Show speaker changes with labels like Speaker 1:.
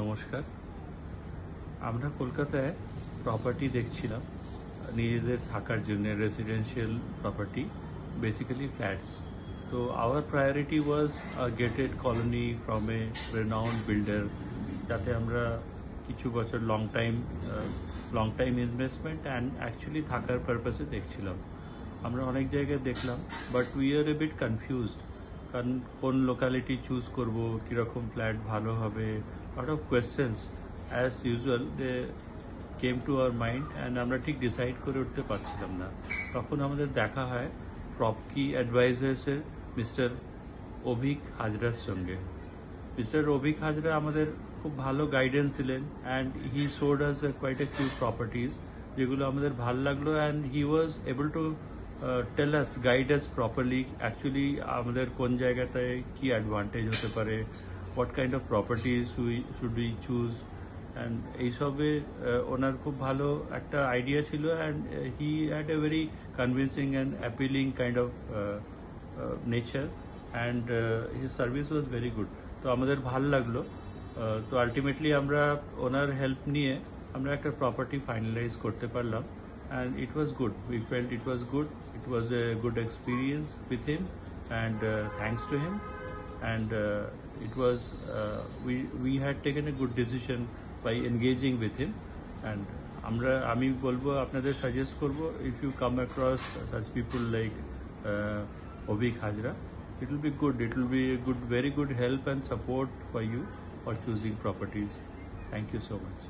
Speaker 1: নমস্কার। আমরা কলকাতায় প্রপার্টি দেখছিলাম নিজেদের থাকার জন্য, রেসিডেন্সিয়াল প্রপার্টি, বেসিক্যালি ফ্ল্যাটস। তো our priority was a gated colony from a renowned builder, যাতে আমরা কিছু বছর long time investment and actually থাকার পারপাসে দেখছিলাম। আমরা অনেক জায়গায় দেখলাম, but we are a bit confused, কারণ কোন লোকালিটি চুজ করব, কীরকম ফ্ল্যাট ভালো হবে, lot of questions as usual they came to our mind, and আমরা ঠিক ডিসাইড করে উঠতে পারছিলাম না। তখন আমাদের দেখা হয় প্রপকি অ্যাডভাইজার্সের মিস্টার অভিক হাজরার সঙ্গে। মিস্টার অভিক হাজরা আমাদের খুব ভালো গাইডেন্স দিলেন, and he showed us quite a few properties যেগুলো আমাদের ভালো লাগলো, and he was able to tell us, guide us properly, actually আমাদের কোন জায়গাটায় কি অ্যাডভান্টেজ হতে পারে, what kind of properties should we choose, and এইসবে ওনার খুব ভালো একটা আইডিয়া ছিল, and he had a very convincing and appealing kind of nature, and his service was very good. তো আমাদের ভাল লাগলো। তো আলটিমেটলি আমরা ওনার হেল্প নিয়ে আমরা একটা প্রপার্টি ফাইনালাইজ করতে পারলাম, and it was good. We felt it was good. It was a good experience with him, and thanks to him, and it was we had taken a good decision by engaging with him, and আমি বলবো, আপনাদের suggest করব, if you come across such people like Obik Hajra, it will be good. It will be a good, very good help and support for you for choosing properties. Thank you so much.